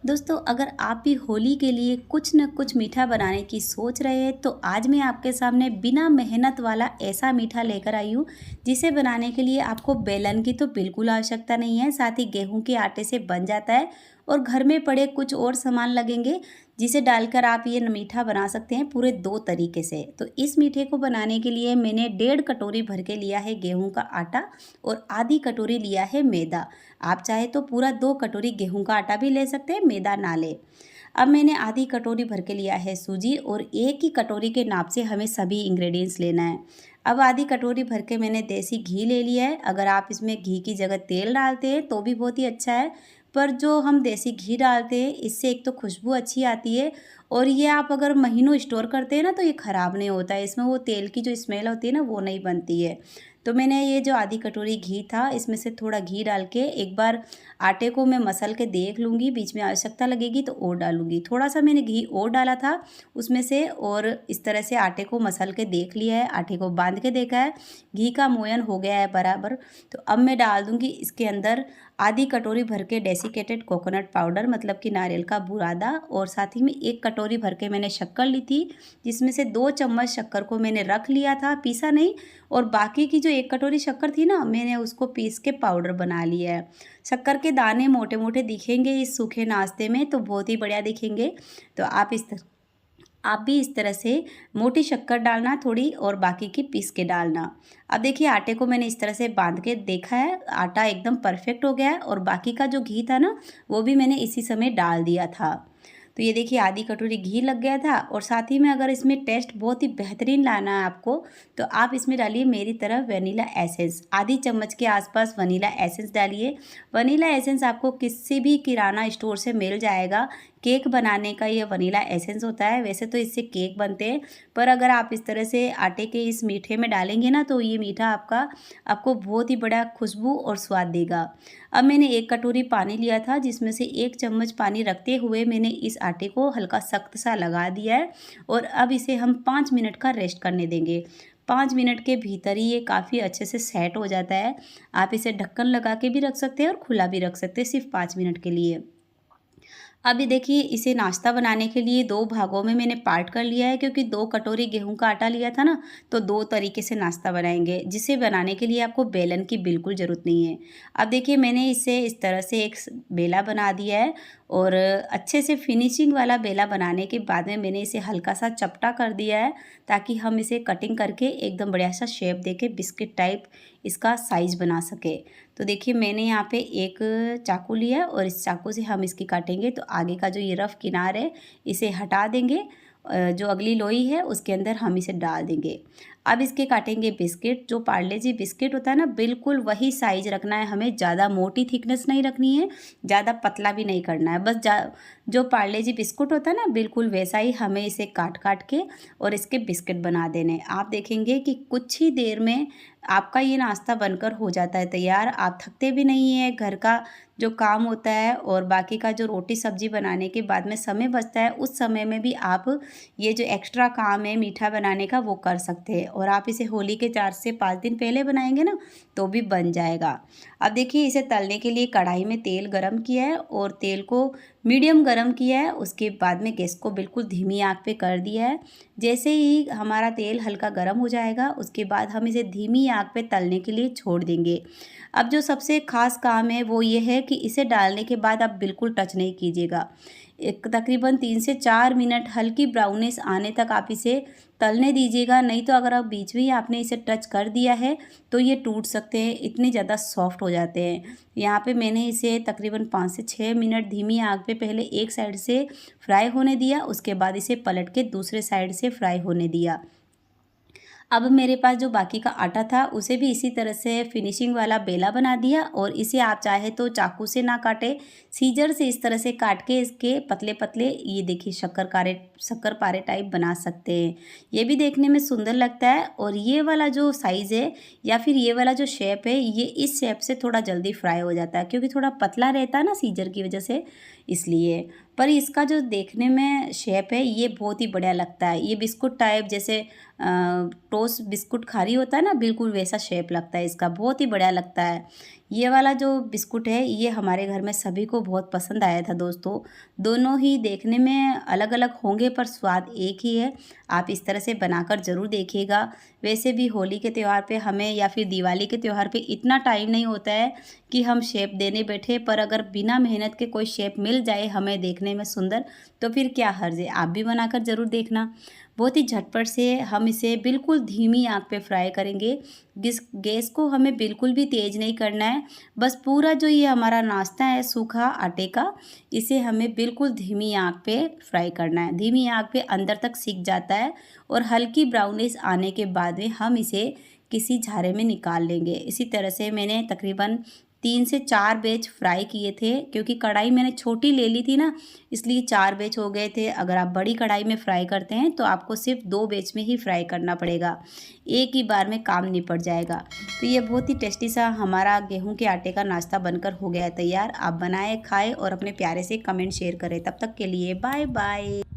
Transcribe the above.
दोस्तों, अगर आप भी होली के लिए कुछ न कुछ मीठा बनाने की सोच रहे हैं तो आज मैं आपके सामने बिना मेहनत वाला ऐसा मीठा लेकर आई हूँ जिसे बनाने के लिए आपको बेलन की तो बिल्कुल आवश्यकता नहीं है। साथ ही गेहूं के आटे से बन जाता है और घर में पड़े कुछ और सामान लगेंगे जिसे डालकर आप ये मीठा बना सकते हैं पूरे 2 तरीके से। तो इस मीठे को बनाने के लिए मैंने 1.5 कटोरी भर के लिया है गेहूं का आटा और आधी कटोरी लिया है मैदा। आप चाहे तो पूरा 2 कटोरी गेहूं का आटा भी ले सकते हैं, मैदा ना ले। अब मैंने आधी कटोरी भर के लिया है सूजी और एक ही कटोरी के नाप से हमें सभी इंग्रेडिएंट्स लेना है। अब आधी कटोरी भर के मैंने देसी घी ले लिया है। अगर आप इसमें घी की जगह तेल डालते हैं तो भी बहुत ही अच्छा है, पर जो हम देसी घी डालते हैं इससे एक तो खुशबू अच्छी आती है और ये आप अगर महीनों स्टोर करते हैं ना तो ये ख़राब नहीं होता है। इसमें वो तेल की जो स्मेल होती है ना वो नहीं बनती है। तो मैंने ये जो आधी कटोरी घी था इसमें से थोड़ा घी डाल के एक बार आटे को मैं मसल के देख लूँगी, बीच में आवश्यकता लगेगी तो और डालूँगी। थोड़ा सा मैंने घी और डाला था उसमें से और इस तरह से आटे को मसल के देख लिया है, आटे को बांध के देखा है, घी का मोयन हो गया है बराबर। तो अब मैं डाल दूँगी इसके अंदर आधी कटोरी भर के डेसिकेटेड कोकोनट पाउडर, मतलब कि नारियल का बुरादा, और साथ ही में 1 कटोरी भर के मैंने शक्कर ली थी जिसमें से 2 चम्मच शक्कर को मैंने रख लिया था, पीसा नहीं, और बाकी की जो 1 कटोरी शक्कर थी ना मैंने उसको पीस के पाउडर बना लिया है। शक्कर के दाने मोटे मोटे दिखेंगे इस सूखे नाश्ते में तो बहुत ही बढ़िया दिखेंगे। तो आप भी इस तरह से मोटी शक्कर डालना थोड़ी और बाकी की पीस के डालना। अब देखिए आटे को मैंने इस तरह से बांध के देखा है, आटा एकदम परफेक्ट हो गया है और बाकी का जो घी था ना वो भी मैंने इसी समय डाल दिया था। तो ये देखिए आधी कटोरी घी लग गया था और साथ ही में अगर इसमें टेस्ट बहुत ही बेहतरीन लाना है आपको तो आप इसमें डालिए मेरी तरह वनीला एसेंस, आधी चम्मच के आसपास वनीला एसेंस डालिए। वनीला एसेंस आपको किसी भी किराना स्टोर से मिल जाएगा। केक बनाने का ये वनीला एसेंस होता है, वैसे तो इससे केक बनते हैं, पर अगर आप इस तरह से आटे के इस मीठे में डालेंगे ना तो ये मीठा आपको बहुत ही बड़ा खुशबू और स्वाद देगा। अब मैंने 1 कटोरी पानी लिया था जिसमें से 1 चम्मच पानी रखते हुए मैंने इस आटे को हल्का सख्त सा लगा दिया है और अब इसे हम 5 मिनट का रेस्ट करने देंगे। 5 मिनट के भीतर ही ये काफ़ी अच्छे से सेट हो जाता है। आप इसे ढक्कन लगा के भी रख सकते हैं और खुला भी रख सकते हैं सिर्फ 5 मिनट के लिए। अभी देखिए इसे नाश्ता बनाने के लिए 2 भागों में मैंने पार्ट कर लिया है, क्योंकि 2 कटोरी गेहूं का आटा लिया था ना तो 2 तरीके से नाश्ता बनाएंगे, जिसे बनाने के लिए आपको बेलन की बिल्कुल ज़रूरत नहीं है। अब देखिए मैंने इसे इस तरह से एक बेला बना दिया है और अच्छे से फिनिशिंग वाला बेला बनाने के बाद में मैंने इसे हल्का सा चपटा कर दिया है ताकि हम इसे कटिंग करके एकदम बढ़िया सा शेप देके बिस्किट टाइप इसका साइज़ बना सके। तो देखिए मैंने यहाँ पे एक चाकू लिया और इस चाकू से हम इसकी काटेंगे तो आगे का जो ये रफ किनार है इसे हटा देंगे, जो अगली लोई है उसके अंदर हम इसे डाल देंगे। अब इसके काटेंगे बिस्किट। जो पार्ले जी बिस्किट होता है ना बिल्कुल वही साइज रखना है हमें, ज़्यादा मोटी थिकनेस नहीं रखनी है, ज़्यादा पतला भी नहीं करना है, बस जो पार्ले जी बिस्कुट होता है ना बिल्कुल वैसा ही हमें इसे काट काट के और इसके बिस्किट बना देने। आप देखेंगे कि कुछ ही देर में आपका ये नाश्ता बनकर हो जाता है तैयार। आप थकते भी नहीं है, घर का जो काम होता है और बाकी का जो रोटी सब्जी बनाने के बाद में समय बचता है उस समय में भी आप ये जो एक्स्ट्रा काम है मीठा बनाने का वो कर सकते हैं। और आप इसे होली के 4 से 5 दिन पहले बनाएंगे ना तो भी बन जाएगा। अब देखिए इसे तलने के लिए कढ़ाई में तेल गरम किया है और तेल को मीडियम गरम किया है, उसके बाद में गैस को बिल्कुल धीमी आंच पे कर दिया है। जैसे ही हमारा तेल हल्का गर्म हो जाएगा उसके बाद हम इसे धीमी आंच पे तलने के लिए छोड़ देंगे। अब जो सबसे ख़ास काम है वो ये है कि इसे डालने के बाद आप बिल्कुल टच नहीं कीजिएगा। एक तकरीबन 3 से 4 मिनट हल्की ब्राउनिश आने तक आप इसे तलने दीजिएगा, नहीं तो अगर आप बीच में ही आपने इसे टच कर दिया है तो ये टूट सकते हैं, इतने ज़्यादा सॉफ्ट हो जाते हैं। यहाँ पे मैंने इसे तकरीबन 5 से 6 मिनट धीमी आग पे पहले एक साइड से फ्राई होने दिया, उसके बाद इसे पलट के दूसरे साइड से फ्राई होने दिया। अब मेरे पास जो बाकी का आटा था उसे भी इसी तरह से फिनिशिंग वाला बेला बना दिया और इसे आप चाहे तो चाकू से ना काटे, सीजर से इस तरह से काट के इसके पतले पतले ये देखिए शक्कर पारे टाइप बना सकते हैं। ये भी देखने में सुंदर लगता है और ये वाला जो साइज़ है या फिर ये वाला जो शेप है ये इस शेप से थोड़ा जल्दी फ्राई हो जाता है, क्योंकि थोड़ा पतला रहता है ना सीजर की वजह से, इसलिए। पर इसका जो देखने में शेप है ये बहुत ही बढ़िया लगता है। ये बिस्कुट टाइप जैसे टोस्ट बिस्कुट खारी होता है ना, बिल्कुल वैसा शेप लगता है इसका, बहुत ही बढ़िया लगता है। ये वाला जो बिस्कुट है ये हमारे घर में सभी को बहुत पसंद आया था दोस्तों। दोनों ही देखने में अलग अलग होंगे पर स्वाद एक ही है। आप इस तरह से बनाकर ज़रूर देखिएगा। वैसे भी होली के त्यौहार पे हमें या फिर दिवाली के त्यौहार पे इतना टाइम नहीं होता है कि हम शेप देने बैठे, पर अगर बिना मेहनत के कोई शेप मिल जाए हमें देखने में सुंदर, तो फिर क्या हर्ज है, आप भी बनाकर ज़रूर देखना। बहुत ही झटपट से हम इसे बिल्कुल धीमी आंच पे फ्राई करेंगे। गैस को हमें बिल्कुल भी तेज़ नहीं करना है। बस पूरा जो ये हमारा नाश्ता है सूखा आटे का, इसे हमें बिल्कुल धीमी आंच पे फ्राई करना है। धीमी आंच पे अंदर तक सिक जाता है और हल्की ब्राउनिश आने के बाद में हम इसे किसी झारे में निकाल लेंगे। इसी तरह से मैंने तकरीबन 3 से 4 बैच फ्राई किए थे, क्योंकि कढ़ाई मैंने छोटी ले ली थी ना, इसलिए 4 बैच हो गए थे। अगर आप बड़ी कढ़ाई में फ्राई करते हैं तो आपको सिर्फ 2 बैच में ही फ्राई करना पड़ेगा, एक ही बार में काम निपट जाएगा। तो ये बहुत ही टेस्टी सा हमारा गेहूं के आटे का नाश्ता बनकर हो गया है तैयार। आप बनाएं, खाएं और अपने प्यारे से कमेंट शेयर करें। तब तक के लिए बाय बाय।